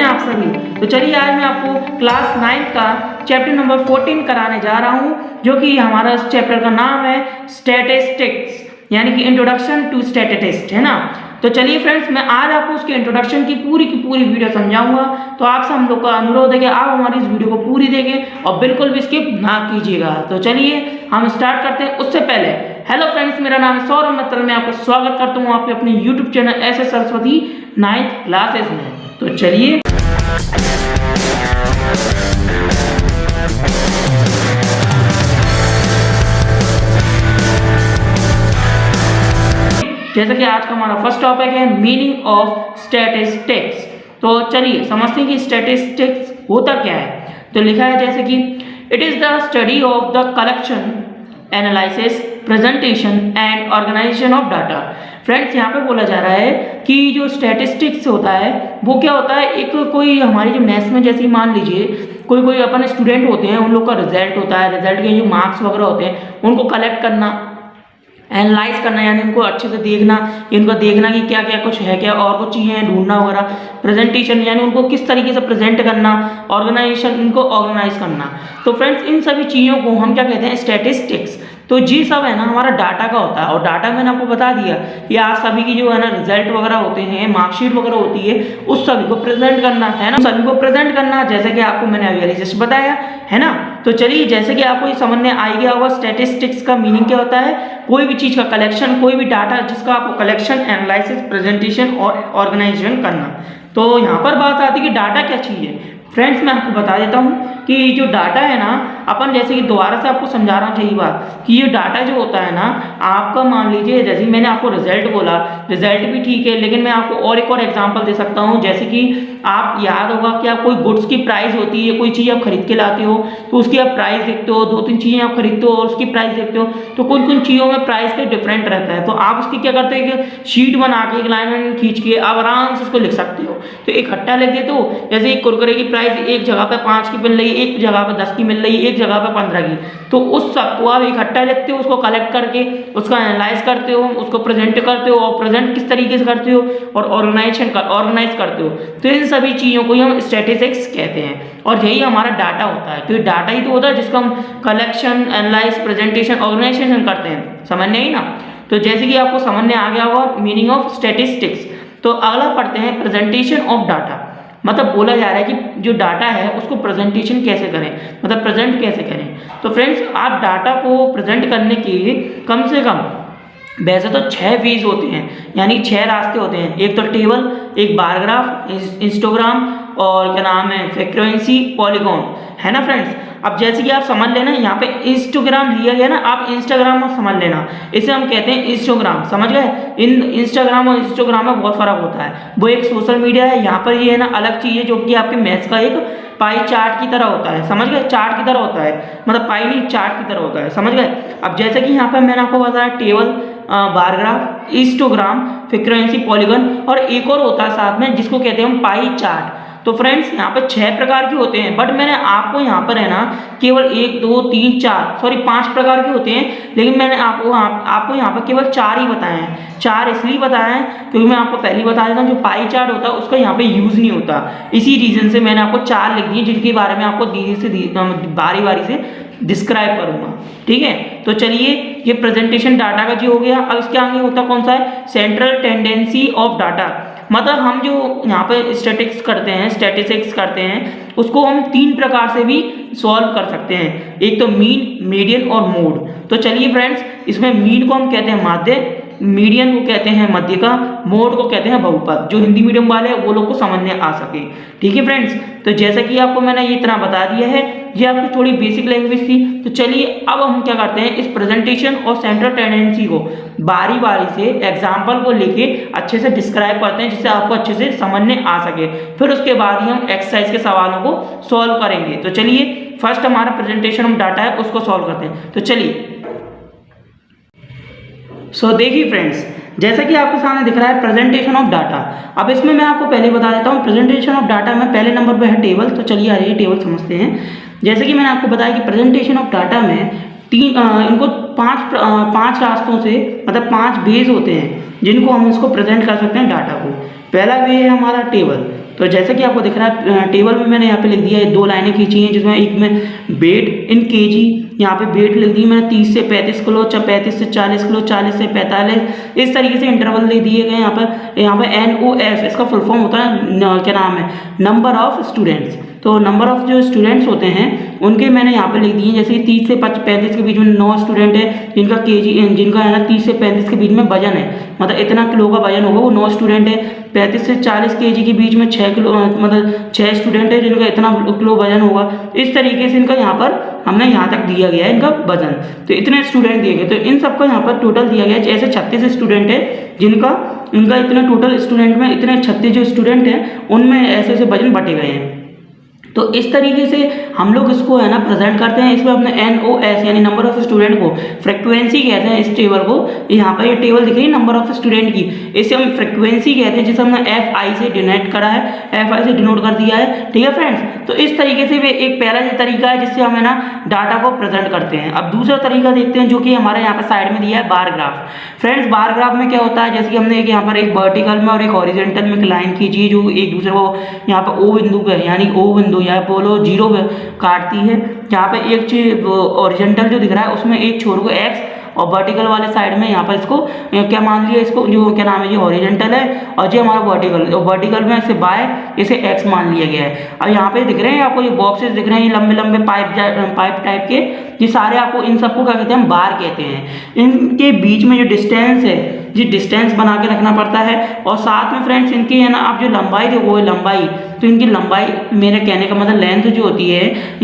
हैं आप सभी। तो चलिए आज मैं आपको क्लास 9 का चैप्टर नंबर 14 कराने जा रहा हूं, जो कि हमारा चैप्टर का नाम है स्टैटिस्टिक्स, यानी कि इंट्रोडक्शन टू स्टैटिस्टिक्स, है ना। तो चलिए फ्रेंड्स, मैं आज आपको उसके इंट्रोडक्शन की पूरी वीडियो समझाऊंगा। तो आपसे हम लोग का अनुरोध है कि आप हमारी इस वीडियो को पूरी देखें और बिल्कुल भी स्किप ना कीजिएगा। तो चलिए हम स्टार्ट करते हैं। उससे पहले हेलो फ्रेंड्स, मेरा नाम है सौरभ मित्तल, मैं आपका स्वागत करता हूँ आपके अपने YouTube channel S S Saraswati 9th classes में। तो चलिए जैसे कि आज का हमारा फर्स्ट टॉपिक है मीनिंग ऑफ स्टैटिस्टिक्स। तो चलिए समझते हैं कि स्टैटिस्टिक्स होता क्या है। तो लिखा है जैसे कि it is the study of the collection, analysis, presentation and organisation of data. Friends, यहाँ पे बोला जा रहा है कि जो स्टैटिस्टिक्स होता है वो क्या होता है, एक कोई हमारी जो मैथ्स में जैसे मान लीजिए कोई अपने स्टूडेंट होते हैं, उन लोग का रिजल्ट होता है, रिजल्ट के जो मार्क्स वगैरह होते हैं उनको कलेक्ट करना, एनालाइज करना, यानी इनको अच्छे से देखना, इनको देखना कि क्या क्या कुछ है, क्या और कुछ चीज़ें ढूंढना वगैरह, प्रेजेंटेशन यानी उनको किस तरीके से प्रेजेंट करना, ऑर्गेनाइजेशन इनको ऑर्गेनाइज करना। तो फ्रेंड्स, इन सभी चीज़ों को हम क्या कहते हैं, स्टैटिस्टिक्स। तो जी सब है ना हमारा डाटा का होता है, और डाटा मैंने आपको बता दिया कि आप सभी की जो है ना रिजल्ट वगैरह होते हैं, मार्कशीट वगैरह होती है, उस सभी को प्रेजेंट करना है ना, सभी को प्रेजेंट करना, जैसे कि आपको मैंने अभी जस्ट बताया है ना। तो चलिए जैसे कि आपको ये समझ में आ गया होगा स्टैटिस्टिक्स का मीनिंग क्या होता है, कोई भी चीज़ का कलेक्शन, कोई भी डाटा जिसका आपको कलेक्शन, एनालिसिस, प्रेजेंटेशन और ऑर्गेनाइजेशन करना। तो यहाँ पर बात आती है कि डाटा क्या चीज़ है। फ्रेंड्स, मैं आपको बता देता हूँ कि जो डाटा है ना, अपन जैसे कि दोबारा से आपको समझा रहा हूँ यही बात कि ये डाटा जो होता है ना आपका, मान लीजिए जैसे मैंने आपको रिजल्ट बोला, रिजल्ट भी ठीक है, लेकिन मैं आपको और एक और एग्जांपल दे सकता हूँ। जैसे कि आप याद होगा कि आप कोई गुड्स की प्राइस होती है, कोई चीज़ आप खरीद के लाते हो तो उसकी आप प्राइस देखते हो, 2-3 चीज़ें आप खरीदते हो और उसकी प्राइस देखते हो, तो कुछ चीज़ों में प्राइस का डिफरेंट रहता है। तो आप उसकी क्या करते हो, एक शीट बना के, एक लाइन खींच के आप आराम से उसको लिख सकते हो। तो इकट्ठा लिख देते हो, जैसे एक कुरकुरे की प्राइस एक जगह पे 5 की मिल रही है, एक जगह पे 10 की मिल रही है, एक जगह पे 15 की, तो उस सबको आप इकट्ठा लिखते हो, उसको कलेक्ट करके उसका एनालाइज करते हो, उसको प्रेजेंट करते हो, और प्रेजेंट किस तरीके से करते हो और ऑर्गेनाइज करते हो। तो इन सभी चीज़ों को हम स्टैटिस्टिक्स कहते हैं, और यही हमारा डाटा होता है। तो डाटा ही तो होता है जिसका हम कलेक्शन, एनालाइज, प्रेजेंटेशन, ऑर्गेनाइजेशन करते हैं। समझ नहीं ना। तो जैसे कि आपको समझ में आ गया होगा मीनिंग ऑफ स्टैटिस्टिक्स। तो अगला पढ़ते हैं प्रेजेंटेशन ऑफ डाटा। मतलब बोला जा रहा है कि जो डाटा है उसको प्रेजेंटेशन कैसे करें, मतलब प्रेजेंट कैसे करें। तो फ्रेंड्स, आप डाटा को प्रेजेंट करने के कम से कम वैसे तो 6 फेज होते हैं, यानी 6 रास्ते होते हैं। एक तो टेबल, एक बार ग्राफ, हिस्टोग्राम, और क्या नाम है, फ्रीक्वेंसी, पॉलीगॉन, है ना फ्रेंड्स। अब जैसे कि आप समझ लेना, यहाँ पे इंस्टाग्राम लिया गया ना, आप इंस्टाग्राम में समझ लेना, इसे हम कहते हैं इंस्टाग्राम, समझ गए। इंस्टाग्राम और इंस्टाग्राम में बहुत फर्क होता है। वो एक सोशल मीडिया है, यहाँ पर ये है ना अलग चीज़ है, जो कि आपके मैथ्स का एक पाई चार्ट की तरह होता है, समझ गए, चार्ट की तरह होता है, मतलब पाई नहीं, चार्ट की तरह होता है, समझ गए। अब जैसे कि यहाँ पर मैंने आपको बताया table, bar graph, histogram, frequency, polygon, और एक और होता है साथ में जिसको कहते हैं हम पाई चार्ट। तो फ्रेंड्स, यहाँ पर 6 प्रकार के होते हैं, बट मैंने आपको यहाँ पर है ना केवल 1, 2, 3, 4 सॉरी 5 प्रकार के होते हैं, लेकिन मैंने आपको यहाँ पर केवल 4 ही बताए हैं। 4 इसलिए बताए हैं क्योंकि मैं आपको पहले ही बता देता हूँ, जो पाई चार्ट होता है उसका यहाँ पे यूज़ नहीं होता, इसी रीज़न से मैंने आपको 4 लिख दिए, जिनके बारे में आपको बारी बारी से डिस्क्राइब करूँगा, ठीक है। तो चलिए, ये प्रेजेंटेशन डाटा का जो हो गया। अब इसके आगे होता कौन सा है, सेंट्रल टेंडेंसी ऑफ डाटा। मतलब हम जो यहाँ पे स्टैटिस्टिक्स करते हैं उसको हम 3 प्रकार से भी सॉल्व कर सकते हैं। एक तो मीन, मीडियन और मोड। तो चलिए फ्रेंड्स, इसमें मीन को हम कहते हैं माध्य, मीडियन को कहते हैं मध्य का, मोड को कहते हैं बहुपद। जो हिंदी मीडियम वाले हैं वो लोग को समझ में आ सके, ठीक है फ्रेंड्स। तो जैसा कि आपको मैंने ये इतना बता दिया है, ये आपकी थोड़ी बेसिक लैंग्वेज थी। तो चलिए अब हम क्या करते हैं, इस प्रेजेंटेशन और सेंट्रल टेंडेंसी को बारी बारी से एग्जाम्पल को लेके अच्छे से डिस्क्राइब करते हैं, जिससे आपको अच्छे से समझ में आ सके। फिर उसके बाद ही हम एक्सरसाइज के सवालों को सॉल्व करेंगे। तो चलिए, फर्स्ट हमारा प्रेजेंटेशन ऑफ डाटा है, उसको सॉल्व करते हैं। तो चलिए, देखिए फ्रेंड्स, जैसा कि आपके सामने दिख रहा है प्रेजेंटेशन ऑफ डाटा। अब इसमें मैं आपको पहले बता देता हूँ, प्रेजेंटेशन ऑफ डाटा में पहले नंबर पे है टेबल। तो चलिए आइए टेबल समझते हैं। जैसे कि मैंने आपको बताया कि प्रेजेंटेशन ऑफ डाटा में इनको 5 रास्तों से, मतलब 5 वेज होते हैं जिनको हम इसको प्रेजेंट कर सकते हैं डाटा को। पहला वे है हमारा टेबल। तो जैसे कि आपको दिख रहा है टेबल में मैंने यहाँ पे लिख दिया है, 2 लाइनें खींची हैं जिसमें एक में वेट इन केजी, यहाँ पे वेट लिख दी मैंने 30 से 35 किलो, 35 से 40 किलो, 40 से 45, इस तरीके से इंटरवल दे दिए गए। यहाँ पे NOS इसका फुल फॉर्म होता है क्या नाम है, नंबर ऑफ स्टूडेंट्स। तो नंबर ऑफ जो स्टूडेंट्स होते हैं उनके मैंने यहाँ पे लिख दिए, जैसे 30 से 35 के बीच में 9 स्टूडेंट है जिनका जिनका है ना 30 से 35 के बीच में वजन है, मतलब इतना किलो का वजन होगा, वो 9 स्टूडेंट है। 35 से 40 केजी के बीच में 6 किलो मतलब 6 स्टूडेंट है जिनका इतना किलो वजन होगा। इस तरीके से इनका यहाँ पर हमने यहाँ तक दिया गया है इनका वजन, तो इतने स्टूडेंट दिए गए, तो इन सबका यहाँ पर टोटल दिया गया है। जैसे 36 स्टूडेंट है जिनका इनका इतना टोटल स्टूडेंट में इतने 36 जो स्टूडेंट हैं उनमें ऐसे ऐसे वजन बटे गए हैं। तो इस तरीके से हम लोग इसको है ना प्रेजेंट करते हैं। इसमें अपने NOS यानी नंबर ऑफ स्टूडेंट को फ्रीक्वेंसी कहते हैं। इस टेबल को यहाँ पर ये टेबल दिख रही है नंबर ऑफ स्टूडेंट की, इसे हम फ्रीक्वेंसी कहते हैं, जिसे हमने FI से डिनोट करा है, FI से डिनोट कर दिया है, ठीक है फ्रेंड्स। तो इस तरीके से एक पहला ये तरीका है जिससे हम है ना डाटा को प्रेजेंट करते हैं। अब दूसरा तरीका देखते हैं जो कि हमारे यहाँ पर साइड में दिया है bar graph. Friends bar graph में क्या होता है, जैसे कि हमने यहाँ पर एक वर्टिकल में और एक हॉरिजॉन्टल में एक लाइन खींची है जो एक दूसरे को यहाँ पर O बिंदु पे यानी O बिंदु या बोलो 0 पे काटती है। यहाँ पे एक चीज हॉरिजॉन्टल जो दिख रहा है उसमें एक छोर को X और वर्टिकल वाले साइड में यहाँ पर इसको क्या मान लिया, इसको जो क्या नाम है, ये हॉरिजॉन्टल है और जो हमारा वर्टिकल में इसे बाय इसे एक्स मान लिया गया है। अब यहाँ पे दिख रहे हैं आपको ये बॉक्सेस दिख रहे हैं, ये लंबे लंबे पाइप टाइप के, ये सारे आपको इन सबको क्या कहते हैं, बार कहते हैं। इनके बीच में जो डिस्टेंस है जी डिस्टेंस बना के रखना पड़ता है। और साथ में फ्रेंड्स इनकी है ना आप जो लंबाई देखो लंबाई, तो इनकी लंबाई मेरे कहने का मतलब लेंथ जो होती है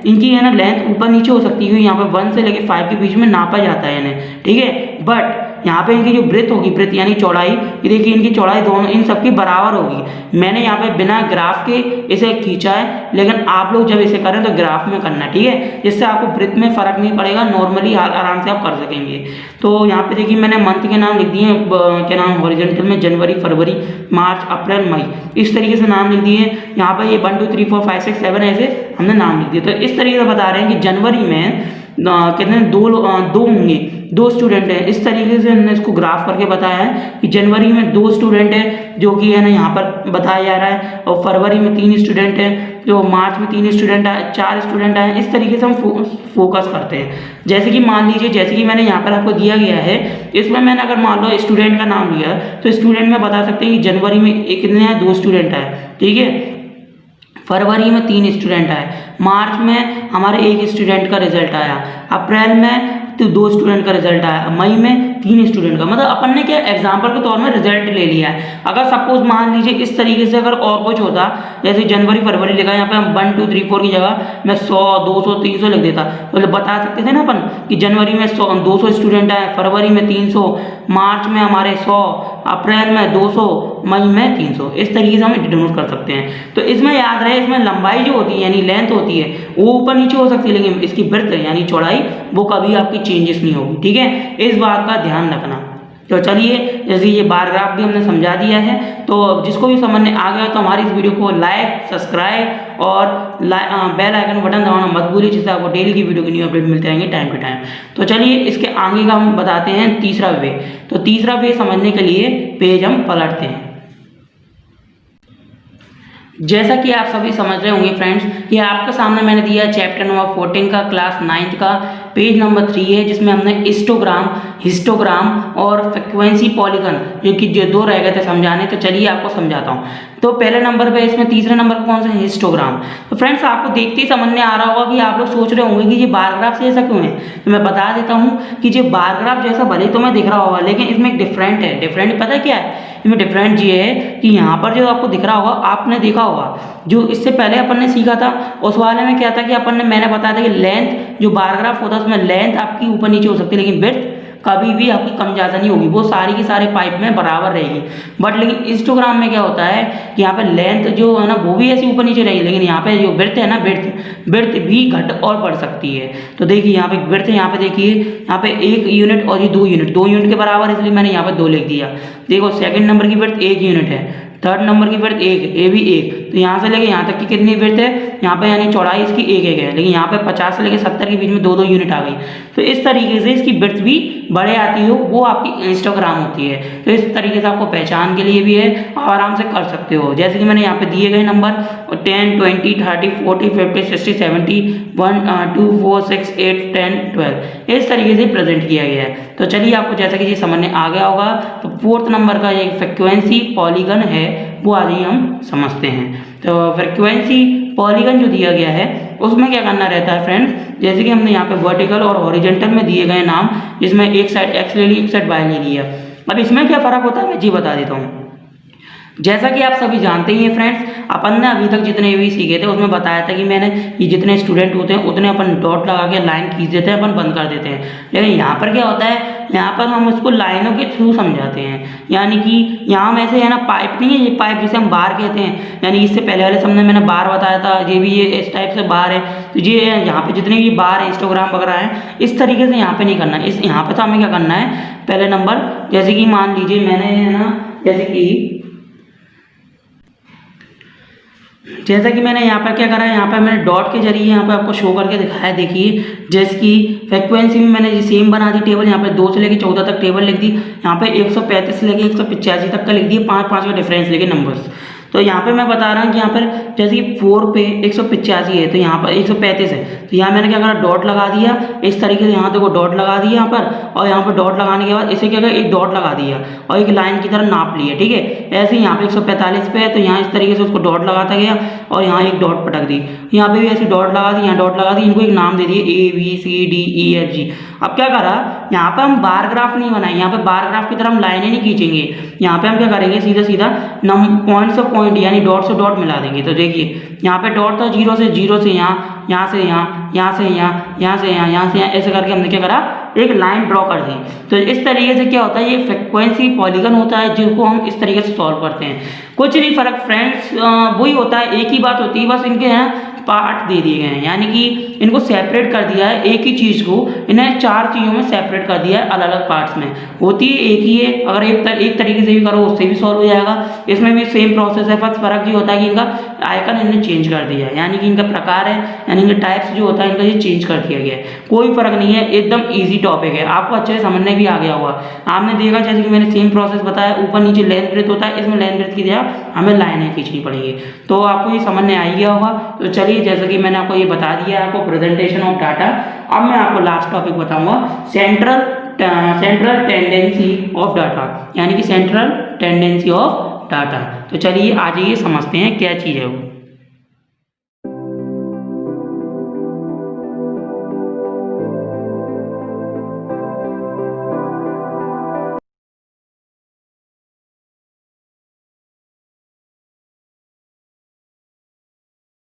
इनकी है ना लेंथ ऊपर नीचे हो सकती है, यहाँ पे 1 से लेके 5 के बीच में नापा जाता है इन्हें, ठीक है। बट यहाँ पे इनकी जो ब्रेथ होगी, ब्रेथ यानी चौड़ाई, ये देखिए इनकी चौड़ाई दोनों इन सबकी बराबर होगी। मैंने यहाँ पे बिना ग्राफ के इसे खींचा है, लेकिन आप लोग जब इसे करें तो ग्राफ में करना, ठीक है, जिससे आपको ब्रेथ में फर्क नहीं पड़ेगा, नॉर्मली आराम से आप कर सकेंगे। तो यहाँ पे देखिए मैंने मंथ के नाम लिख दिए, क्या नाम हॉरिजॉन्टल में जनवरी, फरवरी, मार्च, अप्रैल, मई, इस तरीके से नाम लिख दिए। यहाँ पर ये 1 2 3 4 5 6 7 ऐसे हमने नाम लिख दिए। तो इस तरीके से बता रहे हैं कि जनवरी में कहते हैं 2 होंगे, 2 स्टूडेंट हैं। इस तरीके से हमने इसको ग्राफ करके बताया है कि जनवरी में 2 स्टूडेंट है जो कि है ना यहाँ पर बताया जा रहा है, और फरवरी में 3 स्टूडेंट हैं, जो मार्च में 3 स्टूडेंट आए, 4 स्टूडेंट आए। इस तरीके से हम फोकस करते हैं। जैसे कि मान लीजिए जैसे कि मैंने यहाँ पर आपको दिया गया है, इसमें मैंने अगर मान लो स्टूडेंट का नाम लिया तो स्टूडेंट में बता सकते हैं कि जनवरी में कितने हैं, 2 स्टूडेंट आए, ठीक है। फरवरी में 3 स्टूडेंट आए, मार्च में हमारे 1 स्टूडेंट का रिजल्ट आया, अप्रैल में तो 2 स्टूडेंट का रिजल्ट आया, मई में 3 स्टूडेंट का। मतलब अपन ने क्या एग्जाम्पल के तौर में रिजल्ट ले लिया है। अगर सपोज मान लीजिए इस तरीके से अगर और कुछ होता, जैसे जनवरी फरवरी लिखा, यहाँ पे हम 1 2 3 4 की जगह मैं 100 200 300 लिख देता, तो बता सकते थे ना अपन कि जनवरी में 200 स्टूडेंट आए, फरवरी में 300, मार्च में हमारे 100, अप्रैल में 200, मई में 300। इस तरीके से हम डिनोट कर सकते हैं। तो इसमें याद रहे, इसमें लंबाई जो होती है यानी लेंथ होती है वो ऊपर नीचे हो सकती है, लेकिन इसकी ब्रेथ यानी चौड़ाई वो कभी आपकी चेंजेस नहीं होगी, ठीक है। इस बात का ध्यान रखना। तो चलिए, जैसे ये बार ग्राफ भी हमने समझा दिया है, तो जिसको भी समझ में आ गया तो हमारी इस वीडियो को लाइक, सब्सक्राइब और बेल आइकन बटन दबाना मत भूलिए, जिससे आपको डेली की वीडियो की न्यू अपडेट मिलते रहेंगे टाइम टू टाइम। तो चलिए इसके आगे का हम बताते हैं तीसरा वे। तो तीसरा वे समझने के लिए पेज हम पलटते हैं। जैसा कि आप सभी समझ रहे होंगे फ्रेंड्स, ये आपके सामने मैंने दिया है चैप्टर नंबर 14 का क्लास 9 का पेज नंबर 3 है, जिसमें हमने हिस्टोग्राम और फ्रीक्वेंसी पॉलीगन जो कि जो 2 रह गए थे समझाने। तो चलिए आपको समझाता हूँ। तो पहले नंबर पे इसमें तीसरे नंबर पर कौन सा है, हिस्टोग्राम। तो फ्रेंड्स आपको देखते ही समझ में आ रहा होगा कि आप लोग सोच रहे होंगे कि ये बार ग्राफ से ऐसा क्यों है। तो मैं बता देता हूँ कि ये बार ग्राफ जैसा भले तो मैं दिख रहा होगा, लेकिन इसमें एक डिफरेंट है। डिफरेंट पता है क्या है इसमें? डिफरेंट ये है कि यहाँ पर जो आपको दिख रहा होगा, आपने देखा होगा जो इससे पहले अपन ने सीखा था उस वाले में क्या था कि मैंने बताया था कि लेंथ जो बार ग्राफ होता है उसमें लेंथ आपकी ऊपर नीचे हो सकती है, लेकिन ब्रेथ कभी भी आपकी कम ज़्यादा नहीं होगी, वो सारी की सारे पाइप में बराबर रहेगी। बट लेकिन हिस्टोग्राम में क्या होता है कि यहाँ पे लेंथ जो है ना वो भी ऐसी ऊपर नीचे रहेगी, लेकिन यहाँ पे जो ब्रेथ है ना ब्रेथ भी घट और बढ़ सकती है। तो देखिए यहाँ पे ब्रेथ है, यहाँ पे देखिए यहाँ पे 1 यूनिट और ये 2 यूनिट के बराबर, इसलिए मैंने यहाँ पे 2 लिख दिया। देखो सेकंड नंबर की ब्रेथ 1 यूनिट है, थर्ड नंबर की ब्रेथ 1, ये भी 1, तो यहाँ से लेके यहाँ तक की कितनी विड्थ है, यहाँ पे यानी चौड़ाई इसकी 1 है, लेकिन यहाँ पे 50 से लेके 70 के बीच में 2 यूनिट आ गई। तो इस तरीके से इसकी विड्थ भी बड़े आती हो, वो आपकी इंस्टाग्राम होती है। तो इस तरीके से आपको पहचान के लिए भी है, आप आराम से कर सकते हो। जैसे कि मैंने यहाँ पे दिए गए नंबर 10, 20, 30, 40, 50, 60, 70, 1, 2, 4, 6, 8, 10, 12 इस तरीके से प्रेजेंट किया गया है। तो चलिए आपको जैसा कि ये समझ में आ गया होगा, तो 4th नंबर का एक फ्रीक्वेंसी पॉलीगन है, वो आज ही हम समझते हैं। तो फ्रीक्वेंसी पॉलीगन जो दिया गया है उसमें क्या करना रहता है फ्रेंड्स, जैसे कि हमने यहाँ पे वर्टिकल और हॉरिजॉन्टल में दिए गए नाम, जिसमें एक साइड एक्स ले ली, एक साइड वाई ले लिया। अब इसमें क्या फ़र्क होता है मैं जी बता देता हूँ। जैसा कि आप सभी जानते ही हैं फ्रेंड्स, अपन ने अभी तक जितने भी सीखे थे उसमें बताया था कि मैंने ये जितने स्टूडेंट होते हैं उतने अपन डॉट लगा के लाइन खींच देते हैं, अपन बंद कर देते हैं। लेकिन यहाँ पर क्या होता है, यहाँ पर हम उसको लाइनों के थ्रू समझाते हैं। यानी कि यहाँ में से है ना पाइप नहीं है, ये पाइप जिसे हम बार कहते हैं, यानी इससे पहले वाले समय मैंने बार बताया था, ये भी ये इस टाइप से बार है। तो ये यहाँ पे जितने भी बार है इंस्टाग्राम वगैरह है, इस तरीके से यहाँ पे नहीं करना है। यहाँ पे तो हमें क्या करना है, पहले नंबर जैसे कि मान लीजिए मैंने है ना, जैसा कि मैंने यहाँ पर क्या करा है, यहाँ पर मैंने डॉट के जरिए यहाँ पर आपको शो करके दिखाया। देखिए जैसे कि फ्रीक्वेंसी भी मैंने सेम बना दी टेबल, यहाँ पे 2 से लेके 14 तक टेबल लिख दी, यहाँ पे 135 से लेके 185 तक का लिख दिया, 5 का डिफरेंस लेके नंबर्स। तो यहाँ पे मैं बता रहा हूँ कि यहाँ पर जैसे कि 4 पे 185 है, तो यहाँ पर 135 है, तो यहाँ मैंने क्या करा, डॉट लगा दिया इस तरीके से। यहाँ देखो डॉट लगा दिया यहाँ पर, और यहाँ पर डॉट लगाने के बाद इसे क्या करा, एक डॉट लगा दिया और एक लाइन की तरह नाप लिया। ठीक है, ऐसे ही यहाँ पे 145 पे है, तो यहाँ इस तरीके से उसको डॉट लगाता गया और यहाँ एक डॉट पटक दी। यहाँ पे भी ऐसे डॉट लगा दी, यहाँ डॉट लगा दी, इनको एक नाम दे दिए ABCDEFG। अब क्या करा, यहाँ पे हम बार ग्राफ नहीं बनाए, यहाँ पे बार ग्राफ की तरह हम लाइनें नहीं खींचेंगे। यहाँ पे हम क्या करेंगे, सीधा सीधा पॉइंट से पॉइंट यानी डॉट से डॉट मिला देंगे। तो देखिए यहाँ पे डॉट था 0 से यहाँ, यहाँ से यहाँ, यहाँ से यहाँ, यहाँ से यहाँ, यहाँ से यहाँ, ऐसे करके हमने क्या करा, एक लाइन ड्रॉ कर दी। तो इस तरीके से क्या होता है, ये फ्रीक्वेंसी पॉलीगन होता है, जिसको हम इस तरीके से सॉल्व करते हैं। कुछ नहीं फर्क फ्रेंड्स, वही होता है, एक ही बात होती है, बस इनके हैं पार्ट दे दिए गए हैं, यानी कि इनको सेपरेट कर दिया है। एक ही चीज़ को इन्हें 4 चीज़ों में सेपरेट कर दिया है, अलग अलग पार्ट्स में। होती है एक ही है, अगर एक तरीके से भी करो उससे भी सॉल्व हो जाएगा। इसमें भी सेम प्रोसेस है, बस फर्क ये होता है कि इनका आइकन इन्हें चेंज कर दिया है, यानी कि इनका प्रकार है, यानी इनके टाइप्स जो होता है इनका ये चेंज कर दिया गया है। कोई फर्क नहीं है, एकदम ईजी टॉपिक है, आपको अच्छे से समझने भी आ गया होगा। आपने देखा जैसे कि मैंने सेम प्रोसेस बताया, ऊपर नीचे लेंथ ब्रेथ होता है, इसमें लेंथ ब्रेथ की जगह हमें लाइनें खींचनी पड़ेंगी। तो आपको ये समझ में आ गया होगा। तो चलिए, जैसा कि मैंने आपको ये बता दिया आपको प्रेजेंटेशन ऑफ डाटा, अब मैं आपको लास्ट टॉपिक बताऊंगा, सेंट्रल टेंडेंसी ऑफ डाटा, यानी कि सेंट्रल टेंडेंसी ऑफ डाटा। तो चलिए आज ये समझते हैं क्या चीज़ है वो।